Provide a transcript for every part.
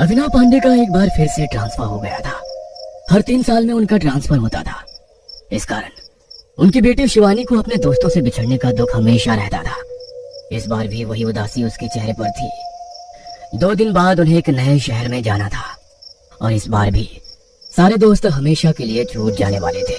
अभिनव पांडे का एक बार फिर से ट्रांसफर हो गया था। हर 3 साल में उनका ट्रांसफर होता था। इस कारण उनकी बेटी शिवानी को अपने दोस्तों से बिछड़ने का दुख हमेशा रहता था। इस बार भी वही उदासी उसके चेहरे पर थी। 2 दिन बाद उन्हें एक नए शहर में जाना था और इस बार भी सारे दोस्त हमेशा के लिए छूट जाने वाले थे।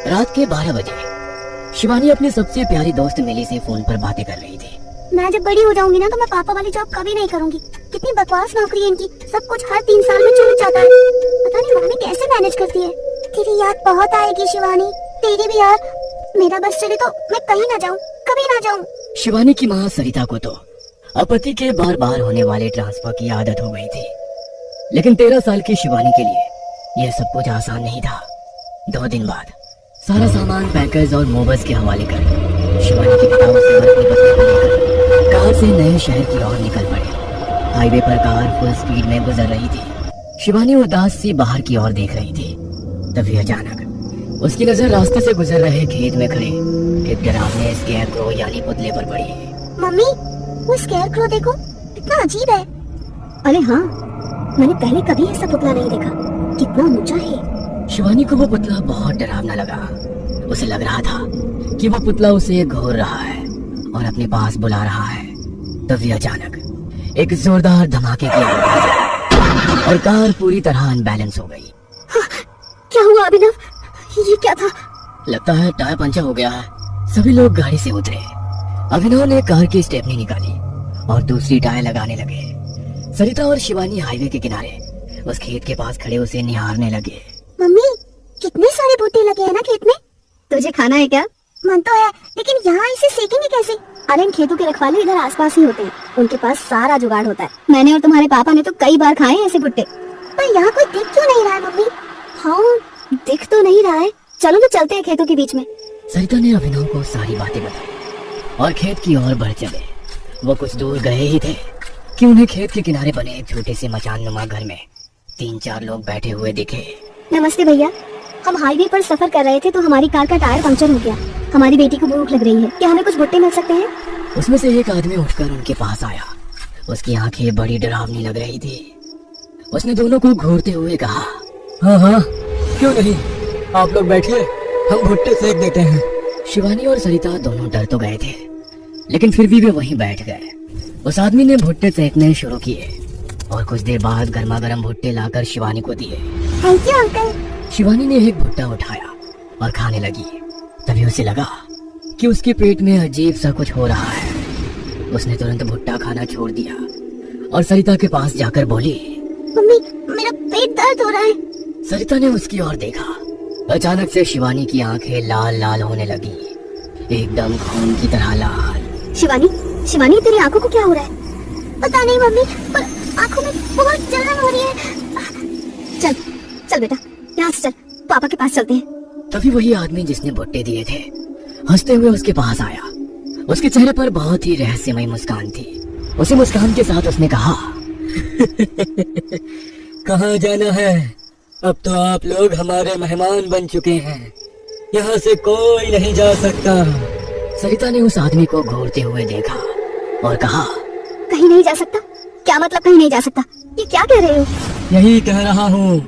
रात के 12 बजे शिवानी अपनी सबसे प्यारी दोस्त मिली से फोन पर बातें कर रही थी। मैं जब बड़ी हो जाऊंगी ना तो मैं पापा वाली जॉब कभी नहीं करूंगी। कितनी बकवास नौकरी है इनकी, सब कुछ हर 3 साल में छूट जाता है। पता नहीं मम्मी कैसे मैनेज करती है। तेरी याद बहुत आएगी शिवानी, तेरी भी यार। मेरा बस चले तो मैं कहीं ना जाऊं, कभी ना जाऊं। शिवानी की माँ सरिता को तो अपति के बार बार होने वाले ट्रांसफर की आदत हो गई थी, लेकिन 13 साल की शिवानी के लिए यह सब कुछ आसान नहीं था। 2 दिन बाद सारा सामान पैकेज और मोबस के हवाले कर शिवानी के पिता उसे और अपनी पत्नी को लेकर कार से नए शहर की ओर निकल पड़े। हाईवे पर कार फुल स्पीड में गुजर रही थी। शिवानी उदास सी बाहर की ओर देख रही थी। तभी अचानक उसकी नजर रास्ते से गुजर रहे खेत में खड़े एक डरावने स्केयरक्रो यानी पुतले पर पड़ी। मम्मी, वो स्केयरक्रो देखो, कितना अजीब है। अरे हाँ, मैंने पहले कभी ऐसा पुतला नहीं देखा। कितना ऊंचा है। शिवानी को वो पुतला बहुत डरावना लगा। उसे लग रहा था कि वो पुतला उसे घूर रहा है और अपने पास बुला रहा है। तभी अचानक एक जोरदार धमाके की आवाज आई और कार पूरी तरह अनबैलेंस हो गई। क्या हुआ अभिनव? ये क्या था? लगता है टायर पंचर हो गया है। सभी लोग गाड़ी से उतरे। अभिनव ने कार की स्टेपनी निकाली और दूसरी टायर लगाने लगे। सरिता और शिवानी हाईवे के किनारे उस खेत के पास खड़े उसे निहारने लगे। मम्मी, कितने सारे भुट्टे लगे हैं ना खेत में। तुझे खाना है क्या? मन तो है, लेकिन यहाँ इसे सेकेंगे कैसे? अरे इन खेतों के रखवाले इधर आसपास ही होते हैं, उनके पास सारा जुगाड़ होता है। मैंने और तुम्हारे पापा ने तो कई बार खाए ऐसे भुट्टे। पर यहाँ कोई दिख क्यों नहीं रहा है मम्मी? हाँ, दिख तो नहीं रहा है। चलो ना चलते हैं खेतों के बीच में। सरिता ने अभिनव को सारी बातें बताई और खेत की ओर बढ़ चले। वो कुछ दूर गए ही थे कि उन्हें खेत के किनारे बने एक छोटे से मचान-नुमा घर में 3-4 लोग बैठे हुए दिखे। नमस्ते भैया, हम हाईवे पर सफर कर रहे थे तो हमारी कार का टायर पंचर हो गया। हमारी बेटी को भूख लग रही है, क्या हमें कुछ भुट्टे मिल सकते हैं? उसमें से एक आदमी उठकर उनके पास आया। उसकी आंखें बड़ी डरावनी लग रही थी। उसने दोनों को घूरते हुए कहा, हाँ हाँ, क्यों नहीं, आप लोग बैठिए, हम भुट्टे सेक देते हैं। शिवानी और सरिता दोनों डर तो गए थे, लेकिन फिर भी वे वहीं बैठ गए। उस आदमी ने भुट्टे सेकने शुरू किए और कुछ देर बाद गर्मा गर्म भुट्टे लाकर शिवानी को दिए। Thank you uncle. शिवानी ने एक भुट्टा उठाया और खाने लगी। तभी उसे लगा कि उसके पेट में अजीब सा कुछ हो रहा है। उसने तुरंत भुट्टा खाना छोड़ दिया और सरिता के पास जाकर बोली, मम्मी, मेरा पेट दर्द हो रहा है। सरिता ने उसकी ओर देखा। अचानक से शिवानी की आंखें लाल लाल होने लगी, एकदम खून की तरह लाल। शिवानी, शिवानी, तेरी आंखों को क्या हो रहा है? पता नहीं मम्मी, पर आंखों में बहुत जलन हो रही है। चल चल बेटा, यहाँ से चल, पापा के पास चलते हैं। तभी वही आदमी जिसने भुट्टे दिए थे हंसते हुए उसके पास आया। उसके चेहरे पर बहुत ही रहस्यमय मुस्कान थी। उसी मुस्कान के साथ उसने कहा, कहाँ जाना है? अब तो आप लोग हमारे मेहमान बन चुके हैं, यहाँ से कोई नहीं जा सकता। सरिता ने उस आदमी को घूरते हुए देखा और कहा, कहीं नहीं जा सकता? क्या मतलब कहीं नहीं जा सकता? ये क्या कह रहे हो? यही कह रहा हूँ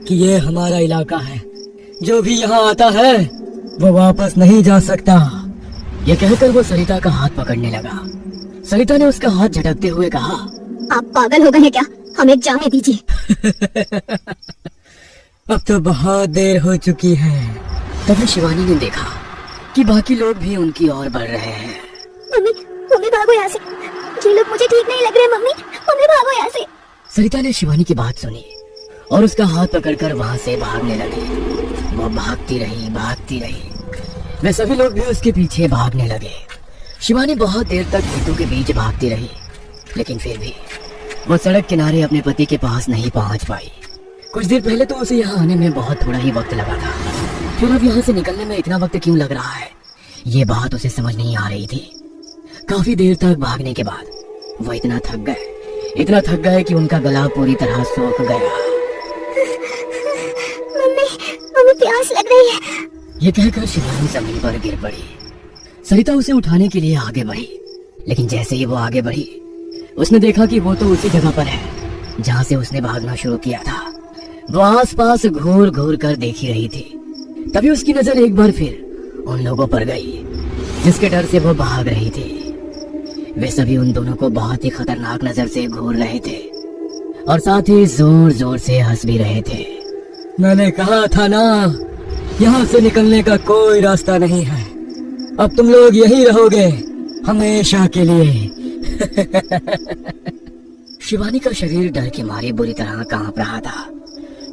कि ये हमारा इलाका है, जो भी यहाँ आता है वो वापस नहीं जा सकता। ये कहकर वो सरिता का हाथ पकड़ने लगा। सरिता ने उसका हाथ झटकते हुए कहा, आप पागल हो गए हैं क्या? हमें जाने दीजिए। अब तो बहुत देर हो चुकी है। तभी शिवानी ने देखा कि बाकी लोग भी उनकी ओर बढ़ रहे हैं। मम्मी, मम्मी भागो यहाँ से, ये लोग मुझे ठीक नहीं लग रहे। मम्मी, मम्मी भागो यहाँ से। सरिता ने शिवानी की बात सुनी और उसका हाथ पकड़कर वहाँ से भागने लगी। वो भागती रही, भागती रही। वे सभी लोग भी उसके पीछे भागने लगे। शिवानी बहुत देर तक खेतों के बीच भागती रही, लेकिन फिर भी वो सड़क किनारे अपने पति के पास नहीं पहुंच पाई। कुछ देर पहले तो उसे यहाँ आने में बहुत थोड़ा ही वक्त लगा था, फिर अब यहाँ से निकलने में इतना वक्त क्यों लग रहा है, ये बात उसे समझ नहीं आ रही थी। काफी देर तक भागने के बाद वो इतना थक गए कि उनका गला पूरी तरह सूख गया। मम्मी, प्यास लग रही है। ये कहकर शिवानी जमीन पर गिर पड़ी। सरिता उसे उठाने के लिए आगे बढ़ी, लेकिन जैसे ही वो आगे बढ़ी उसने देखा कि वो तो उसी जगह पर है जहाँ से उसने भागना शुरू किया था। वो आसपास घूर घूर कर देख ही रही थी। तभी उसकी नजर एक बार फिर उन लोगों पर गई जिसके डर से वो भाग रही थी। वे सभी उन दोनों को बहुत ही खतरनाक नजर से घूर रहे थे और साथ ही जोर जोर से हंस भी रहे थे। मैंने कहा था ना, यहाँ से निकलने का कोई रास्ता नहीं है। अब तुम लोग यहीं रहोगे हमेशा के लिए। शिवानी का शरीर डर के मारे बुरी तरह कांप रहा था।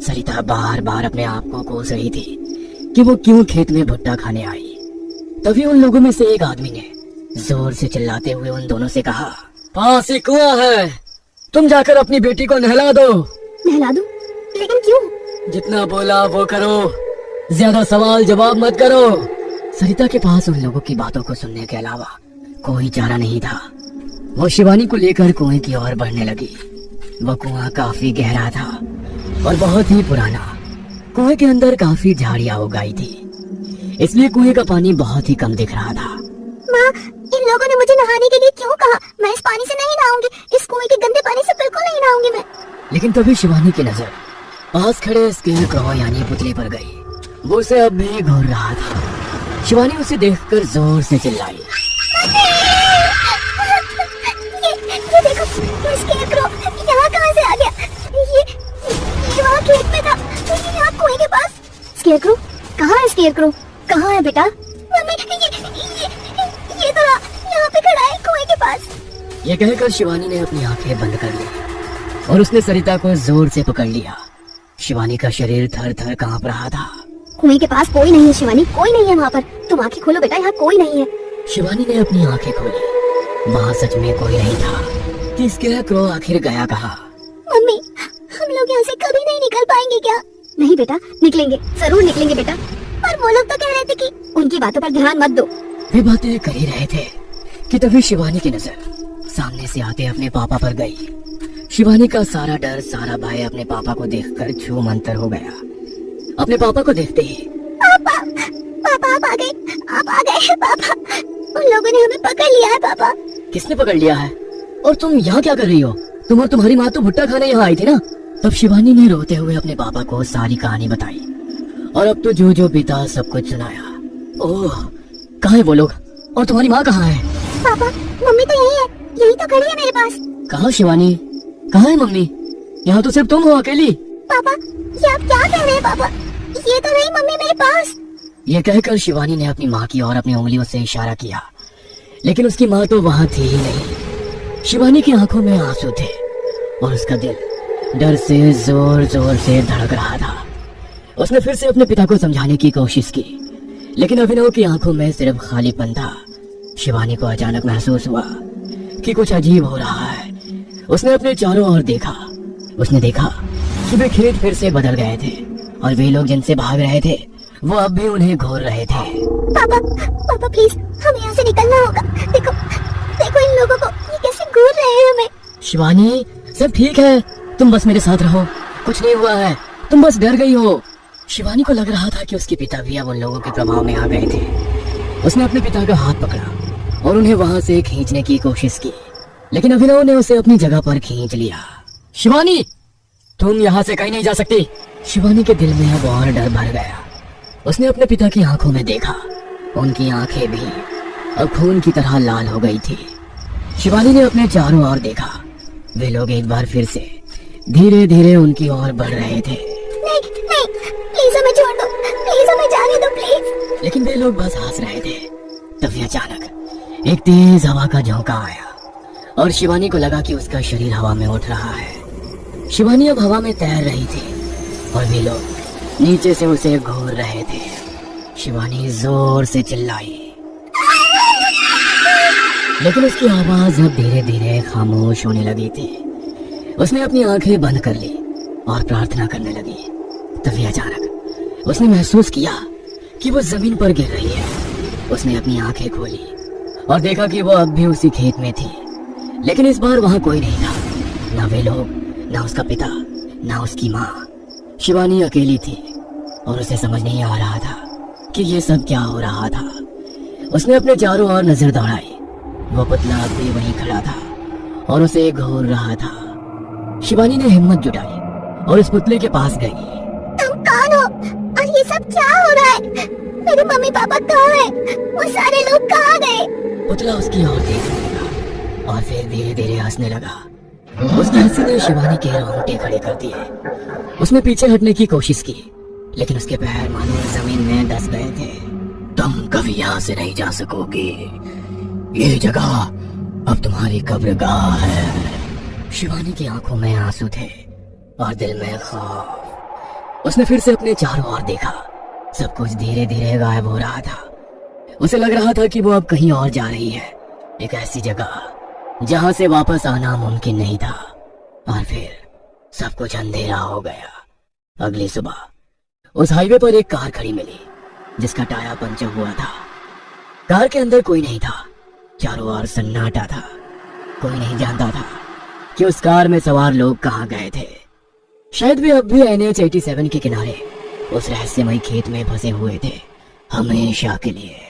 सरिता बार बार अपने आप को कोस रही थी कि वो क्यों खेत में भुट्टा खाने आई। तभी उन लोगों में से एक आदमी ने जोर से चिल्लाते हुए उन दोनों से कहा, पास ही कुआं है, तुम जाकर अपनी बेटी को नहला दो। नहला दूं? लेकिन क्यों? जितना बोला वो करो, ज्यादा सवाल जवाब मत करो। सरिता के पास उन लोगों की बातों को सुनने के अलावा कोई चारा नहीं था। वो शिवानी को लेकर कुएं की ओर बढ़ने लगी। वो कुआं काफी गहरा था और बहुत ही पुराना। कुएं के अंदर काफी झाड़ियां उगाई थी, इसलिए कुएं का पानी बहुत ही कम दिख रहा था। माँ, इन लोगों ने मुझे नहाने के लिए क्यों कहा? मैं इस पानी से नहीं नहाऊंगी। इस कुएं के गंदे पानी से बिल्कुल नहीं नहाऊंगी मैं। लेकिन तभी शिवानी की नजर पास खड़े स्केरक्रॉ यानी पुतले पर गई। वो उसे अब भी घूर रहा था। शिवानी उसे देखकर जोर से चिल्लाई, ये देखो, ये स्केरक्रॉ यहाँ कहाँ से आ गया? ये वहाँ खेत में था, ये यहाँ कुएं के पास। स्केरक्रॉ कहाँ है? स्केरक्रॉ कहाँ है बेटा? मम्मी, ये तो यहाँ पे खड़ा है कुएं के पास। ये कहकर शिवानी ने अपनी आंखें बंद कर ली और उसने सरिता को जोर से पकड़ लिया। शिवानी का शरीर थर थर कांप रहा था। कुएं के पास कोई नहीं है शिवानी, कोई नहीं है वहाँ पर। तुम आंखें खोलो बेटा, यहाँ कोई नहीं है। शिवानी ने अपनी आंखें खोली। वहाँ सच में कोई नहीं था। कि स्केरक्रॉ आखिर गया कहाँ? मम्मी, हम लोग यहाँ से कभी नहीं निकल पाएंगे क्या? नहीं बेटा, निकलेंगे, जरूर निकलेंगे बेटा। पर वो लोग तो कह रहे थे कि उनकी बातों पर ध्यान मत दो। वे बातें कर ही रहे थे कि तभी शिवानी की नजर सामने से आते अपने पापा पर गई। शिवानी का सारा डर, सारा भय अपने पापा को देखकर छूमंतर हो गया। अपने पापा को देखते ही, पापा, पापा आप आ गए, आप आ गए पापा। उन लोगों ने हमें पकड़ लिया है पापा। किसने पकड़ लिया है? और तुम यहाँ क्या कर रही हो? तुम और तुम्हारी माँ तो भुट्टा खाने यहाँ आई थी ना? तब शिवानी ने रोते हुए अपने पापा को सारी कहानी बताई और अब तो जो जो बीता सब कुछ सुनाया। ओह, कहाँ है वो लोग? और तुम्हारी माँ कहाँ है? पापा, मम्मी तो यही है, यही तो खड़ी है मेरे पास। कहाँ शिवानी? कहाँ है मम्मी? यहाँ तो सिर्फ तुम हो अकेली। पापा, ये आप क्या कह रहे हैं पापा? ये तो रही मम्मी मेरे पास। ये कहकर शिवानी ने अपनी माँ की ओर अपनी उंगलियों से इशारा किया, लेकिन उसकी माँ तो वहाँ थी ही नहीं। शिवानी की आंखों में आंसू थे और उसका दिल डर से जोर जोर से धड़क रहा था। उसने फिर से अपने पिता को समझाने की कोशिश की, लेकिन अभिनव की आंखों में सिर्फ खालीपन था। शिवानी को अचानक महसूस हुआ कि कुछ अजीब हो रहा है। उसने अपने चारों ओर देखा। उसने देखा कि वे खेत फिर से बदल गए थे और वे लोग जिनसे भाग रहे थे वो अब भी उन्हें घूर रहे थे। पापा, पापा प्लीज, हमें यहाँ से निकलना होगा। देखो, देखो इन लोगों को, ये कैसे घूर रहे हैं हमें। शिवानी, सब ठीक है, तुम बस मेरे साथ रहो, कुछ नहीं हुआ है, तुम बस डर गई हो। शिवानी को लग रहा था कि उसके पिता भी अब उन लोगों के प्रभाव में आ गए थे। उसने अपने पिता का हाथ पकड़ा और उन्हें वहां से खींचने की कोशिश की, लेकिन अभिनव ने उसे अपनी जगह पर खींच लिया। शिवानी, तुम यहाँ से कहीं नहीं जा सकती। शिवानी के दिल में अब और डर भर गया। उसने अपने पिता की आंखों में देखा, उनकी आंखें भी अब खून की तरह लाल हो गई थी। शिवानी ने अपने चारों ओर देखा। वे लोग एक बार फिर से धीरे धीरे उनकी ओर बढ़ रहे थे। नहीं, नहीं, प्लीज हमें छोड़ दो, प्लीज हमें जाने दो प्लीज। लेकिन वे लोग बस हंस रहे थे। तभी अचानक एक तेज हवा का झोंका आया और शिवानी को लगा कि उसका शरीर हवा में उठ रहा है। शिवानी अब हवा में तैर रही थी और वे लोग नीचे से उसे घूर रहे थे। शिवानी जोर से चिल्लाई, लेकिन उसकी आवाज अब धीरे धीरे खामोश होने लगी थी। उसने अपनी आंखें बंद कर ली और प्रार्थना करने लगी। तभी अचानक उसने महसूस किया कि वो जमीन पर गिर रही है। उसने अपनी आंखें खोली और देखा कि वो अब भी उसी खेत में थी, लेकिन इस बार वहां कोई नहीं था। ना वे लोग, ना उसका पिता, ना उसकी माँ। शिवानी अकेली थी और उसे समझ नहीं आ रहा था कि ये सब क्या हो रहा था। उसने अपने चारों ओर नजर दौड़ाई। वो पुतला अब भी वहीं खड़ा था और उसे घूर रहा था। शिवानी ने हिम्मत जुटाई और उस पुतले के पास गई। तुम कौन हो और ये सब क्या हो रहा है? मेरे मम्मी पापा कहाँ हैं? वो सारे लोग कहाँ गए? पुतला उसकी ओर देखने लगा और फिर धीरे धीरे हंसने लगा। उसकी हंसी ने शिवानी के रोंगटे खड़े कर दिए। उसने पीछे हटने की कोशिश की, लेकिन उसके पैर मानो जमीन में धंस गए थे। तुम कभी यहाँ से नहीं जा सकोगी, ये जगह अब तुम्हारी कब्रगाह है। शिवानी की आंखों में आंसू थे और दिल में खौफ। उसने फिर से अपने चारों ओर देखा। सब कुछ धीरे धीरे गायब हो रहा था। उसे लग रहा था कि वो अब कहीं और जा रही है, एक ऐसी जगह जहां से वापस आना मुमकिन नहीं था। और फिर सब कुछ अंधेरा हो गया। अगली सुबह उस हाईवे पर एक कार खड़ी मिली जिसका टायर पंचर हुआ था। कार के अंदर कोई नहीं था, चारों ओर सन्नाटा था। कोई नहीं जानता था कि उस कार में सवार लोग कहाँ गए थे। शायद वे अब भी NH 87 के किनारे उस रहस्यमयी खेत में फंसे हुए थे, हमेशा के लिए।